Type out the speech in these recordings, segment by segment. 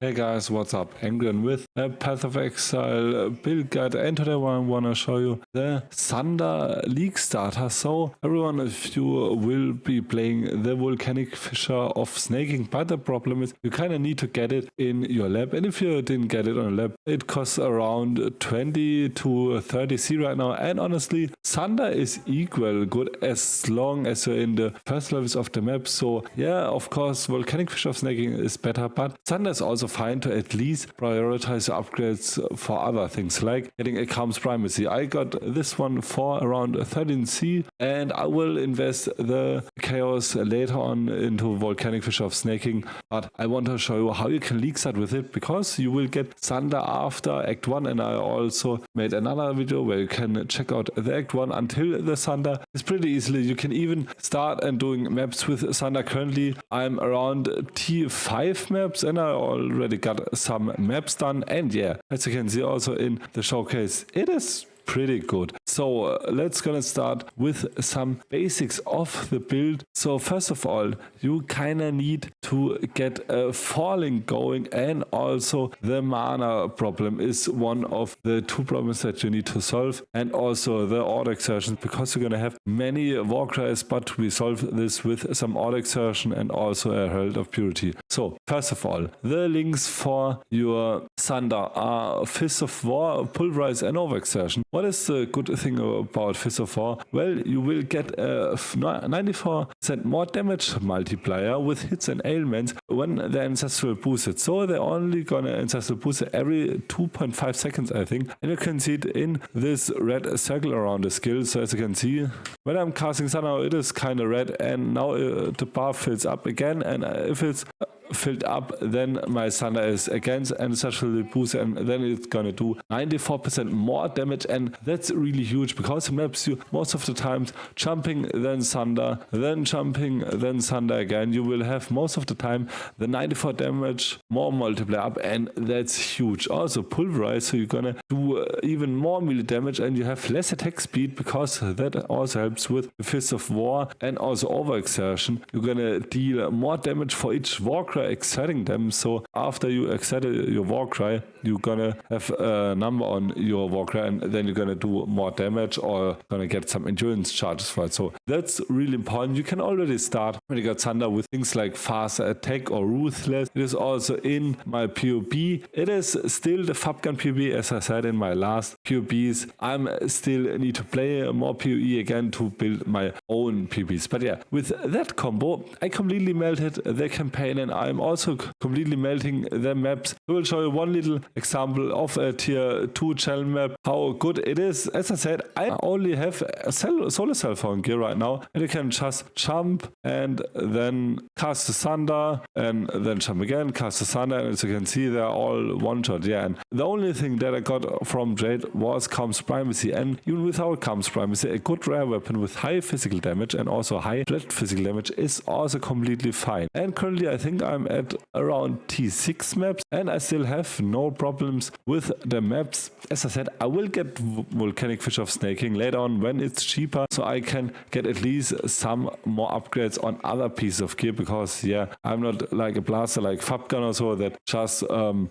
Hey guys, what's up? Endgame with a Path of Exile build guide, and today I want to show you the Sunder League starter. So everyone, if you will be playing the Volcanic fissure of snaking, but the problem is you kind of need to get it in your lab, and if you didn't get it on a lab, it costs around 20 to 30 C right now. And honestly, Sunder is equal good as long as you're in the first levels of the map. So yeah, of course, Volcanic fissure of snaking is better, but Sunder is also fine to at least prioritize your upgrades for other things like getting a Calm's Primacy. I got this one for around 13C, and I will invest the chaos later on into Volcanic fissure of snaking, but I want to show you how you can league start with it, because you will get Sunder after Act 1, and I also made another video where you can check out the Act 1 until the Sunder. It's pretty easily. You can even start and doing maps with Sunder. Currently I'm around T5 maps, and I already got some maps done, and yeah, as you can see also in the showcase, it is pretty good. So let's gonna start with some basics of the build. So first of all, you kinda need to get a falling going, and also the mana problem is one of the two problems that you need to solve, and also the auto exertion, because you're gonna have many war cries, but we solve this with some auto exertion and also a Herald of Purity. So first of all, the links for your Sunder are Fist of War, Pulverize, and Over Exertion. What is the good thing about Fist of War? Well, you will get a 94% more damage multiplier with hits and ailments when the ancestral boosted. So they're only gonna ancestral boost every 2.5 seconds, I think. And you can see it in this red circle around the skill. So as you can see, when I'm casting Sunder, it is kind of red, and now the bar fills up again, and if it's filled up, then my Sunder is against ancestral boost, and then it's gonna do 94% more damage, and that's really huge because it maps you most of the times jumping, then Sunder, then jumping, then Sunder again. You will have most of the time the 94 damage more multiplier up, and that's huge. Also Pulverize, so you're gonna do even more melee damage, and you have less attack speed, because that also helps with the Fist of War, and also Overexertion. You're gonna deal more damage for each war cry exerting them. So after you exert your war cry, you're gonna have a number on your war cry, and then you're gonna do more damage, or gonna get some endurance charges for it. So that's really important. You can already start when you got Sunder with things like fast attack or ruthless. It is also in my POB. It is still the Fabgun POB, as I said in my last POBs. I'm still need to play more PoE again to build my own POBs. But yeah, with that combo, I completely melted the campaign, and I'm also completely melting the maps. I will show you one little example of a tier 2 channel map, how good it is. As I said, I only have solar cell phone gear right now, and you can just jump and then cast the Sunder, and then jump again, cast the Sunder, and as you can see, they're all one shot. Yeah, and the only thing that I got from trade was Calm's Primacy, and even without Calm's Primacy, a good rare weapon with high physical damage and also high flat physical damage is also completely fine. And currently I think I'm at around T6 maps, and I still have no problems with the maps. As I said, I will get Volcanic fissure of snaking later on when it's cheaper, so I can get at least some more upgrades on other pieces of gear, because yeah, I'm not like a blaster like Fabgun or so that just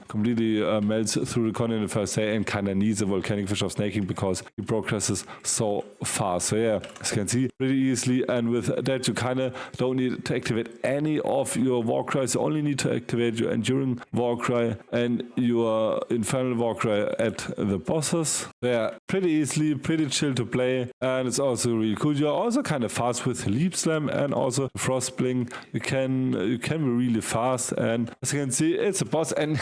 completely melts through the con in the first day and kind of needs a Volcanic fissure of snaking because he progresses so fast. So yeah, as you can see, pretty easily, and with that you kind of don't need to activate any of your war cries. You only need to activate your enduring war cry and your infernal war cry at the bosses. Yeah, pretty easily, pretty chill to play, and it's also really cool. You're also kind of fast with Leap Slam and also Frost Blink. You can be really fast, and as you can see, it's a boss, and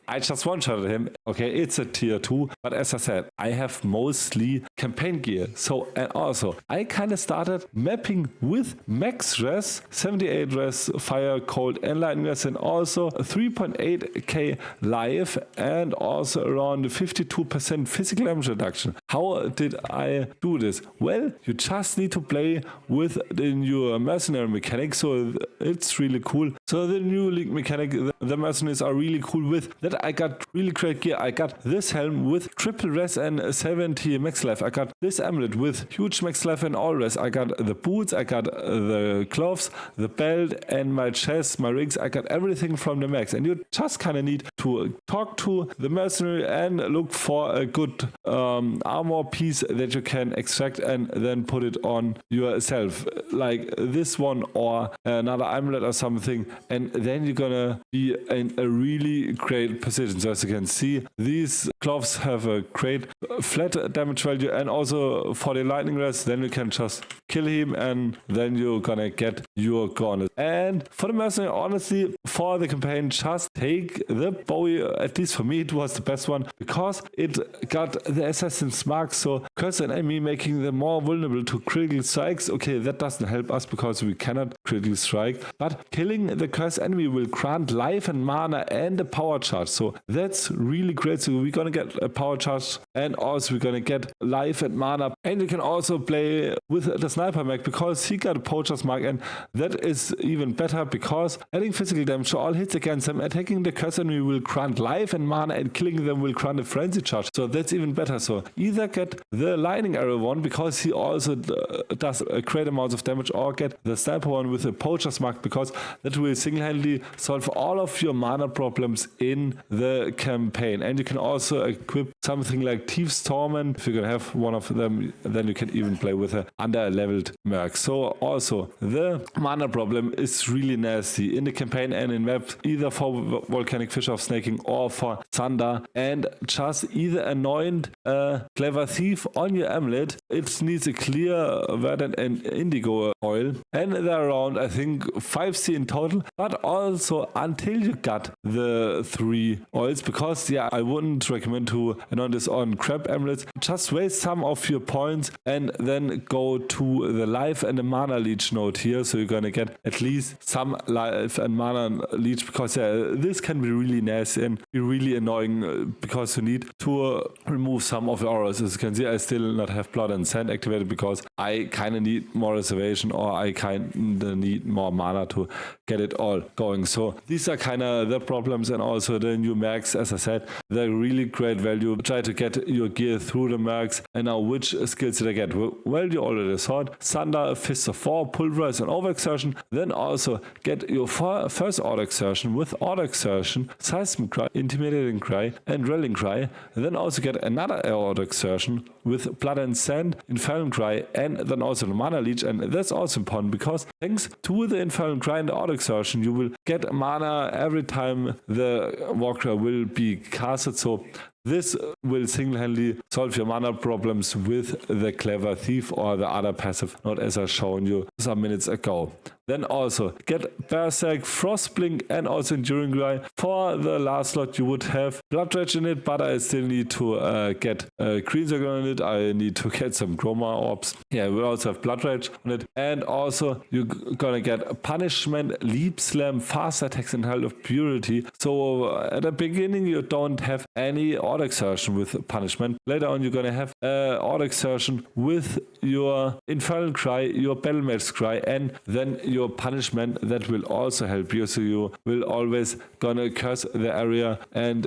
I just one-shotted him. Okay, it's a tier 2, but as I said, I have mostly campaign gear. So, and also I kind of started mapping with max res, 78 res, fire, cold, and lightning res, and also 3.8k life, and also around 52% physical damage reduction. how did I do this? Well, you just need to play with the new mercenary mechanic, so it's really cool. So the new link mechanic, the mercenaries are really cool with that. I got really great gear. I got this helm with triple res and 70 max life. I got this amulet with huge max life and all res. I got the boots, I got the gloves, the belt, and my chest, my rings. I got everything from the max, and you just kind of need to talk to the mercenary and look for a good armor piece that you can extract and then put it on yourself, like this one or another amulet or something, and then you're gonna be in a really great position. So as you can see, these gloves have a great flat damage value and also for the lightning rest, then you can just kill him and then you're gonna get your gauntlet. And for the mercenary, honestly, for the campaign, just take the Bowie. At least for me, it was the best one because it got the assassin's mark, so curse an enemy, making them more vulnerable to critical strikes. Okay, that doesn't help us because we cannot critical strike, but killing the cursed enemy will grant life and mana and a power charge, so that's really great. So we're gonna get a power charge and also we're gonna get life and mana, and you can also play with the sniper mech because he got a poacher's mark, and that is even better because adding physical damage to all hits against them, attacking the cursed enemy will grant life and mana, and killing them will grant a frenzy charge, so that's even better. So either get the lightning arrow one because he also does a great amount of damage, or get the sniper one with a poacher's mark because that will single-handedly solve all of your mana problems in the campaign. And you can also equip something like Thief's Torment. If you're gonna have one of them, then you can even play with a under-leveled Merc. So also the mana problem is really nasty in the campaign and in map, either for Volcanic Fissure of Snaking or for Sunder, and just either anoint a Clever Thief on your amulet. It needs a clear verdant and indigo oil, and there are around I think 5C in total, but also until you got the 3 oils, because yeah, I wouldn't recommend to anoint this on crab amulets. Just waste some of your points and then go to the life and the mana leech node here, so you're gonna get at least some life and mana leech, because yeah, this can be really nasty and be really annoying because you need to remove some of the auras. As you can see, I still not have blood and sand activated because I kind of need more reservation, or I kind of need more mana to get it all going. So these are kind of the problems, and also the new Mercs, as I said, they're really great value. Try to get your gear through the Mercs. And now which skills did I get? Well, you already saw it. Sunder, Fist of War, Pulverize and Overexertion. Then also get your first Auto Exertion with Auto Exertion, Seismic Cry, Intimidating Cry and Rallying Cry. And then also get another Auto Exertion with Blood and Sand, Infernal Cry, and then also the Mana Leech. And that's also important because thanks to the Infernal Cry and the Auto Exertion, you will get mana every time the Walker will be casted. So this will single-handedly solve your mana problems with the Clever Thief or the other passive node, as I shown you some minutes ago. Then also get Berserk, Frostblink and also Enduring Cry. For the last slot you would have Blood Rage in it, but I still need to get Green Circle on it. I need to get some Chroma Orbs. Yeah, we also have Blood Rage on it. And also you're gonna get Punishment, Leap Slam, Fast Attacks and Heart of Purity. So at the beginning you don't have any Auto Exertion with Punishment. Later on you're gonna have Auto Exertion with your Infernal Cry, your Battle Mage Cry, and then your Punishment. That will also help you, so you will always gonna curse the area and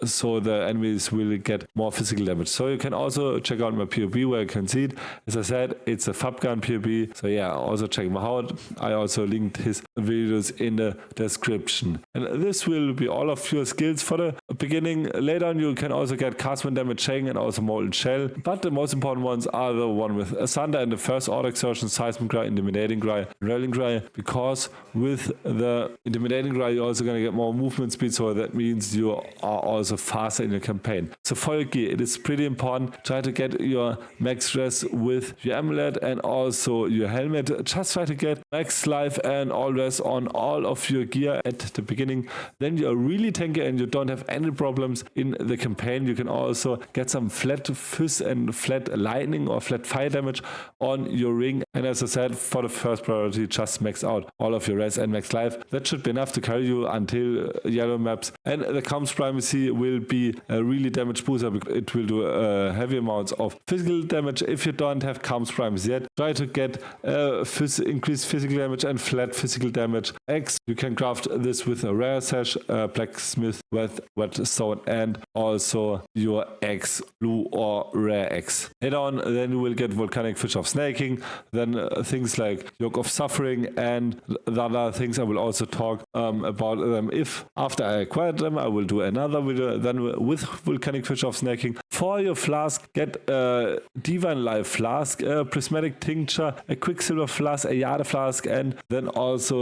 so the enemies will get more physical damage. So you can also check out my POB where you can see it. As I said, it's a Fabgun POB, so yeah, also check him out. I also linked his videos in the description. And this will be all of your skills for the beginning. Later on you can also get Castman Damage Chain and also Molten Shell, but the most important ones are the one with Sunder and the first Auto Exertion, Seismic Cry, Intimidating Cry, Rallying Cry, because with the Intimidating Cry you're also going to get more movement speed, so that means you are also faster in your campaign. So for your gear, it is pretty important. Try to get your max res with your amulet and also your helmet. Just try to get max life and all res on all of your gear at the beginning. Then you are really tanky and you don't have any problems in the campaign. You can also get some flat fizz and flat lightning or flat fire fire damage on your ring. And as I said, for the first priority, just max out all of your res and max life. That should be enough to carry you until yellow maps. And the Calm's Primacy will be a really damage booster because it will do heavy amounts of physical damage. If you don't have Calm's Primacy yet, try to get increased physical damage and flat physical damage X. You can craft this with a rare sash, blacksmith with whetstone, and also your X, blue or rare X. Head on, then you will get Volcanic Fish of Snaking, then things like Yoke of Suffering, and the other things I will also talk about them. If after I acquired them, I will do another video then with Volcanic Fish of Snaking. For your flask, get a Divine Life Flask, a Prismatic Tincture, a Quicksilver Flask, a Jade Flask, and then also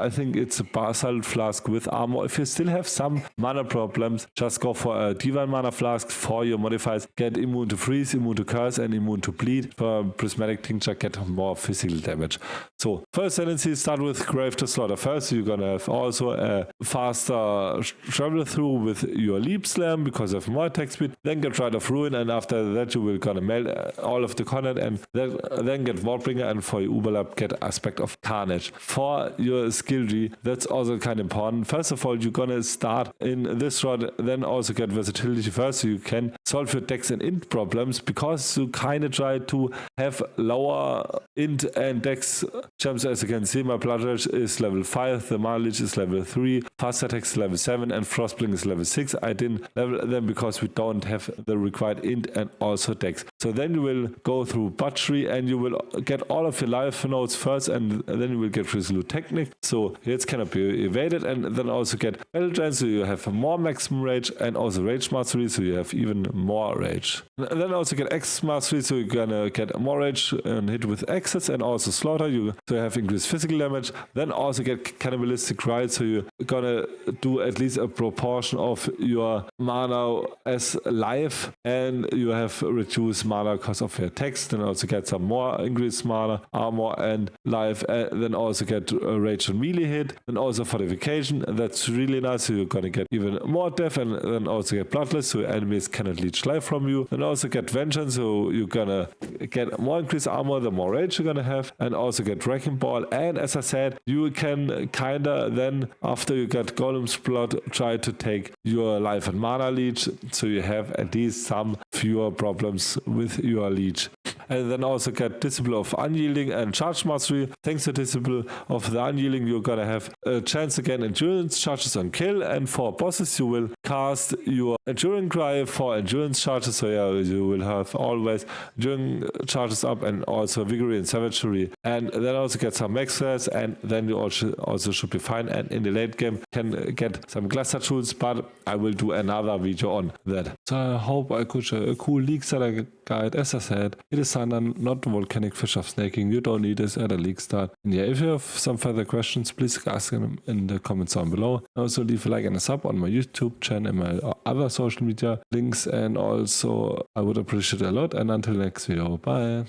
I think it's a Basalt Flask with armor. If you still have some mana problems, just go for a Divine Mana Flask. For your modifiers, get immune to freeze, immune to curse, and immune to bleed. For Prismatic Tincture, get more physical damage. So first tendency, start with Grave to Slaughter first. You're gonna have also a faster travel through with your Leap Slam because of more attack speed. Then get Rite of Ruin, and after that you will gonna melt all of the content, and then get Wardbringer, and for your Uberlap get Aspect of Carnage. For your skill tree, that's also kind of important. First of all, you're gonna start in this route, then also get Versatility first, so you can solve your Dex and Int problems, because you kind of try to have lower Int and Dex gems. As you can see, my Blood Rage is level 5, the Mana Leech is level 3, Fast Attack is level 7, and Frostblink is level 6. I didn't level them because we don't have the required Int and also Dex. So then you will go through Butchery, and you will get all of your life nodes first, and then you will get Resolute Technique, so it cannot be evaded, and then also get Battle Drain, so you have more maximum rage, and also Rage Mastery, so you have even more rage. And then also get X Mastery, so you're gonna get more rage and hit with X's, and also Slaughter, so you have increased physical damage. Then also get Cannibalistic Rite, so you're gonna do at least a proportion of your mana as life, and you have reduced mana because of your attacks. Then also get some more increased mana, armor, and life. Then also get rage and melee hit, and also fortification. That's really nice, so you're gonna get even more death, and then also get bloodless, so enemies cannot leech life from you. Then also get vengeance, so you're gonna get more increased armor the more rage you're gonna have, and also get Wrecking Ball. And as I said, you can kinda then, after you get Golem's Blood, try to take your life and mana leech, so you have at least some fewer problems with your leech. And then also get Disciple of Unyielding and Charge Mastery. Thanks to Disciple of the Unyielding, you're gonna have a chance again endurance charges on kill, and for bosses you will cast your Enduring Cry for endurance charges, so yeah, you will have always enduring charges up, and also Vigor and Savagery, and then also get some max stress, and then you also should be fine. And in the late game can get some Glaster tools, but I will do another video on that. So I hope I could show a cool League Starter guide. As I said, it is Sunder, not Volcanic Fish of Snaking. You don't need this at a League start. And yeah, if you have some further questions, please ask them in the comments down below. Also leave a like and a sub on my YouTube channel and my other social media links, and also I would appreciate it a lot. And until next video, bye.